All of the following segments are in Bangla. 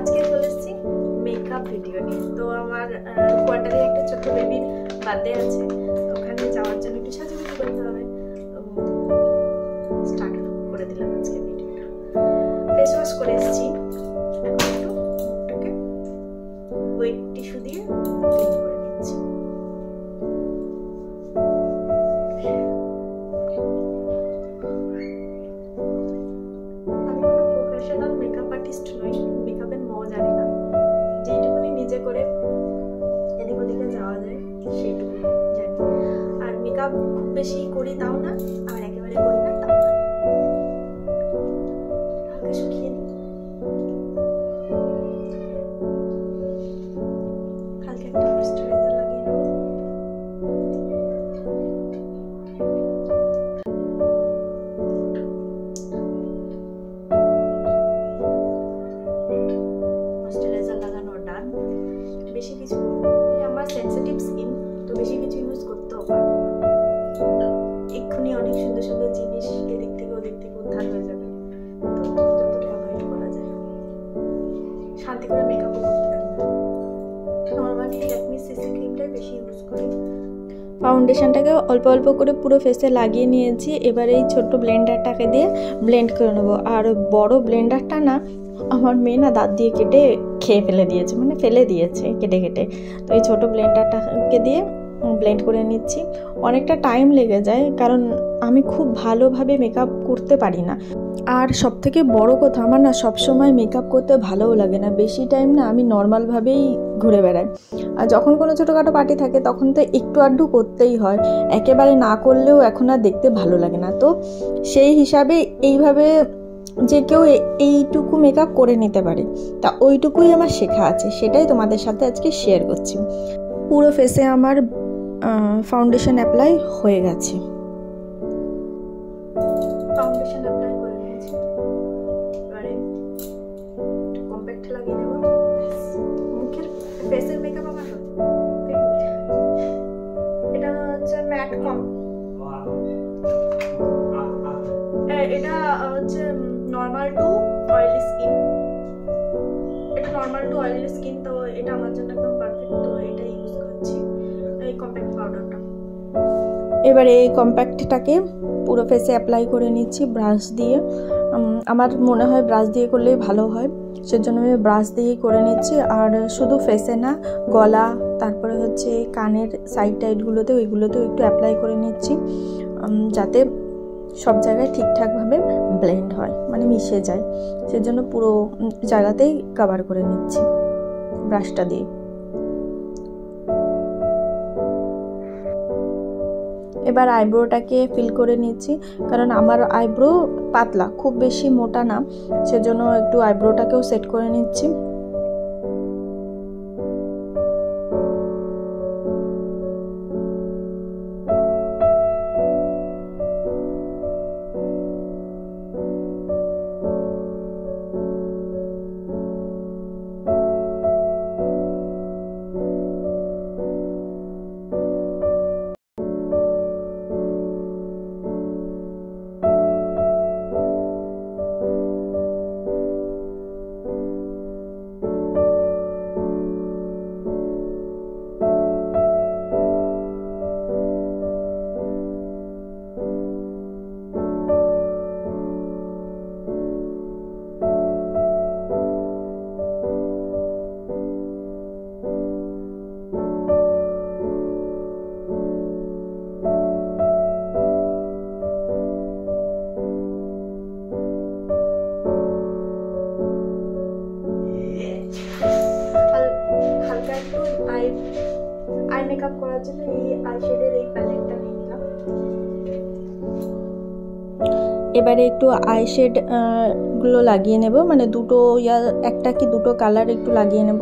আজকে চলে এসেছি মেকআপ ভিডিও নিয়ে। তো আমার কোয়ার্টারে একটা ছোট্ট বেবির বার্থডে আছে, ওখানে যাওয়ার জন্য একটু সাজুগুজু করতে হবে। তো স্টার্ট করে দিলাম আজকে ভিডিওটা। ফেস ওয়াশ করে এসেছি, এখন একটু মুখটাকে ওয়েট টিস্যু দিয়ে ক্লিন করে নিচ্ছি। আমি কোনো প্রফেশনাল মেকআপ আর্টিস্ট নই, মেকআপের মও জানি না, যেটুকুনি নিজে করে এদিক ওদিকে যাওয়া যায় সেটুকু জানি। আর মেকআপ খুব বেশি করি তাও না, আর একেবারে করি না তাও না। হালকা শুকিয়ে নিই, হালকা একটা ময়েশ্চারাইজার লাগিয়ে নেব। ময়েশ্চারাইজার লাগানো ডান। বেশি কিছু আমার সেনসিটিভ স্কিন, তো বেশি কিছু ইউজ করতেও পারবো না। এক্ষুনি অনেক সুন্দর সুন্দর জিনিস এদিক থেকে ওদিক থেকে উদ্ধার হয়ে যাবে, তো যতটা অ্যাভয়েড করা যায় শান্তি করে মেকআপও করতে পারবে। নর্মালি ল্যাকমি সিসি ক্রিমটাই বেশি ইউজ করি। ফাউন্ডেশনটাকে অল্প অল্প করে পুরো ফেসে লাগিয়ে নিয়েছি। এবার এই ছোট্ট ব্লেন্ডারটাকে দিয়ে ব্লেন্ড করে নেবো। আর বড় ব্লেন্ডারটা না আমার মেয়ে না দাঁত দিয়ে কেটে খেয়ে ফেলে দিয়েছে, মানে ফেলে দিয়েছে কেটে কেটে। তো এই ছোটো ব্লেন্ডারটাকে দিয়ে ব্লেন্ড করে নিচ্ছি। অনেকটা টাইম লেগে যায়, কারণ আমি খুব ভালোভাবে মেকআপ করতে পারি না। আর সবথেকে বড় কথা, আমার না সবসময় মেকআপ করতে ভালোও লাগে না। বেশি টাইম না আমি নর্মালভাবেই ঘুরে বেড়াই। আর যখন কোনো ছোটোখাটো পার্টি থাকে তখন তো একটু আধটু করতেই হয়, একেবারে না করলেও এখন আর দেখতে ভালো লাগে না। তো সেই হিসাবে এইভাবে যে কেউ এইটুকু মেকআপ করে নিতে পারে, তা ওইটুকুই আমার শেখা আছে, সেটাই তোমাদের সাথে আজকে শেয়ার করছি। পুরো ফেসে আমার ফাউন্ডেশন অ্যাপ্লাই হয়ে গেছে। ফাউন্ডেশন অ্যাপ্লাই করে নিয়েছি, এবারে কম্প্যাক্ট লাগিয়ে নেব। মুখের ফেসের মেকআপ আমার এটা হচ্ছে ম্যাট কম, এটা হচ্ছে নর্মাল টু অয়েলি স্কিন। এটা নর্মাল টু অয়েলি স্কিন, তো এটা আমার জন্য একদম পারফেক্ট, তো এটা ইউজ করছি এই কম্প্যাক্ট পাউডারটা। এবারে এই কম্প্যাক্টটাকে পুরো ফেসে অ্যাপ্লাই করে নিচ্ছি ব্রাশ দিয়ে। আমার মনে হয় ব্রাশ দিয়ে করলেই ভালো হয়, সেজন্য আমি ব্রাশ দিয়েই করে নিচ্ছি। আর শুধু ফেসে না, গলা, তারপরে হচ্ছে কানের সাইড টাইডগুলোতেও, ওইগুলোতেও একটু অ্যাপ্লাই করে নিচ্ছি, যাতে সব জায়গায় ঠিকঠাকভাবে ব্লেন্ড হয়, মানে মিশে যায়। সেজন্য পুরো জায়গাতেই কভার করে নিচ্ছি ব্রাশটা দিয়ে। এবার আইব্রোটাকে ফিল করে নিচ্ছি, কারণ আমার আইব্রো পাতলা, খুব বেশি মোটা না, সেজন্য একটু আইব্রোটাকেও সেট করে নিচ্ছি। হালকা একটু আই মেকআপ করার জন্য এই আই শেডের এই প্যালেটটা নিয়ে নিলাম। এবারে একটু আই শেড গুলো লাগিয়ে নেব, মানে দুটো একটা কি দুটো কালার একটু লাগিয়ে নেব।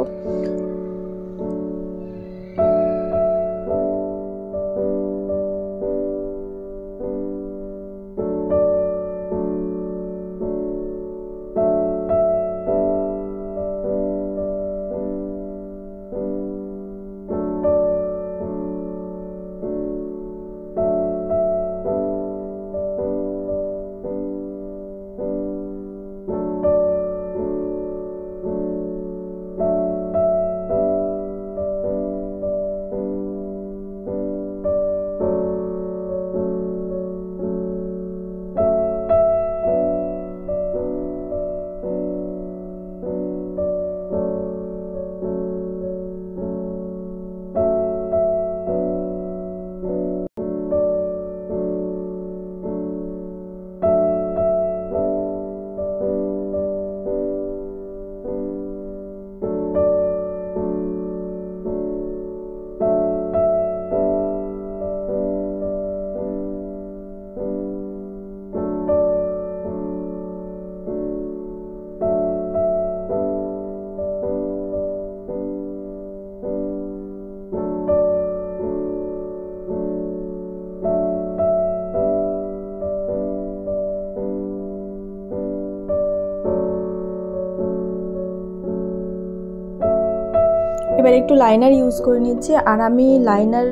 এবার একটু লাইনার ইউজ করে নিচ্ছি, আর আমি লাইনার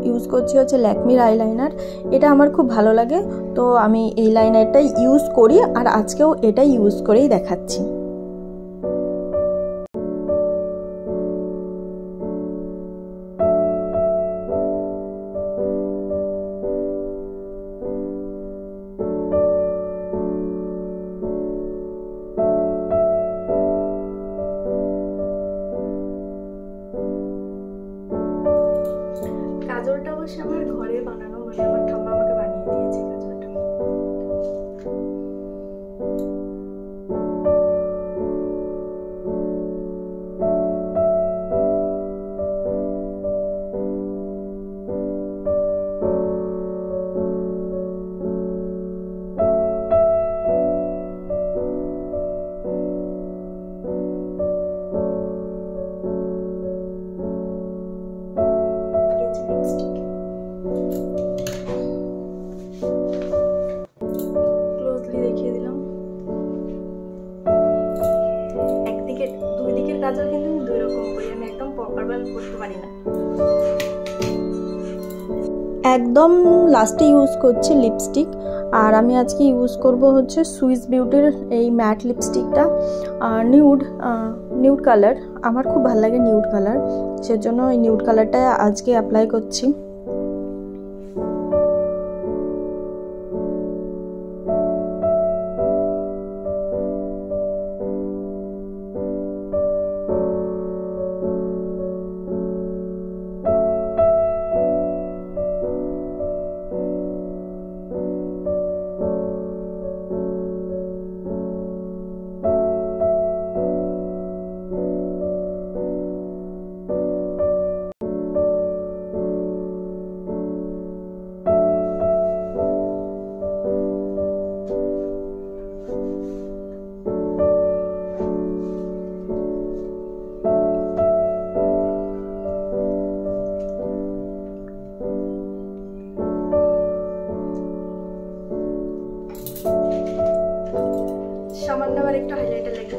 ইউজ করছি হচ্ছে ল্যাকমির আইলাইনার। এটা আমার খুব ভালো লাগে, তো আমি এই লাইনারটাই ইউজ করি, আর আজকেও এটাই ইউজ করেই দেখাচ্ছি। কাজলটা অবশ্য আমার ঘরে বানানো, মানে আমার ঠাম্মা আমাকে বানিয়ে দিয়েছে কাজলটা। ক্লোজলি দেখিয়ে দিলাম। একদিকে দুই দিকের কাজল কিন্তু আমি দুই রকম করি, আমি একদম প্রপার ভাবে করতে পারি না। একদম লাস্টে ইউজ করছি লিপস্টিক, আর আমি আজকে ইউজ করব হচ্ছে সুইস বিউটির এই ম্যাট লিপস্টিকটা, নিউড কালার। আমার খুব ভালো লাগে নিউড কালার, সেজন্য এই নিউড কালারটা আজকে অ্যাপ্লাই করছি। সামান্য আবার একটু হাইলাইটার লেগে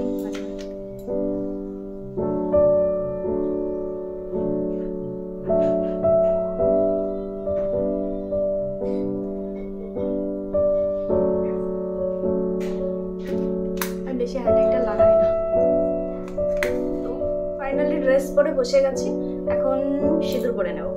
বেশি হাইলাইটার লাগাই না। তো ফাইনালি ড্রেস পরে বসে গেছি, এখন সিঁদুর পরে নেব।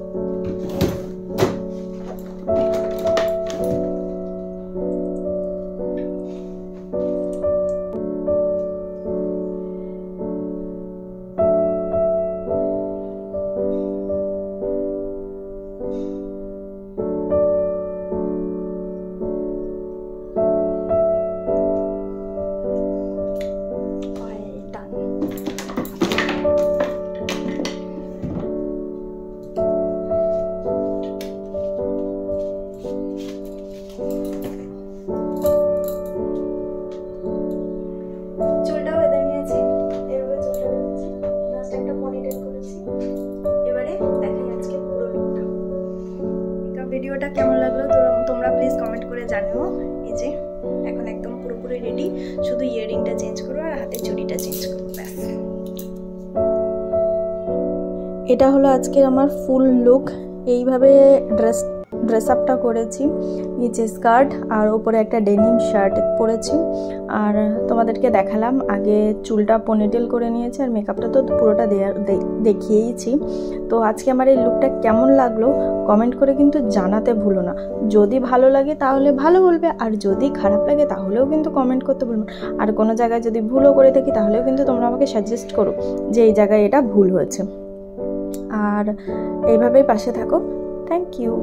ভিডিওটা কেমন লাগলো তোমরা প্লিজ কমেন্ট করে জানিও। এই যে এখন একদম পুরোপুরি রেডি, শুধু ইয়াররিংটা চেঞ্জ করবো আর হাতের চুড়িটা চেঞ্জ করবো, ব্যাস। এটা হলো আজকের আমার ফুল লুক। এইভাবে ড্রেস আপটা করেছি, নিচে স্কার্ট আর উপরে একটা ডেনিম শার্ট পরেছি, আর তোমাদেরকে দেখালাম আগে চুলটা পনিটেল করে নিয়েছি, আর মেকআপটা তো পুরোটা দেখিয়েইছি। তো আজকে আমার এই লুকটা কেমন লাগলো কমেন্ট করে কিন্তু জানাতে ভুলো না। যদি ভালো লাগে তাহলে ভালো বলবে, আর যদি খারাপ লাগে তাহলেও কিন্তু কমেন্ট করতে ভুলবে না। আর কোনো জায়গায় যদি ভুলও করে থাকি তাহলেও কিন্তু তোমরা আমাকে সাজেস্ট করো যে এই জায়গায় এটা ভুল হয়েছে। আর এইভাবেই পাশে থাকো। Thank you.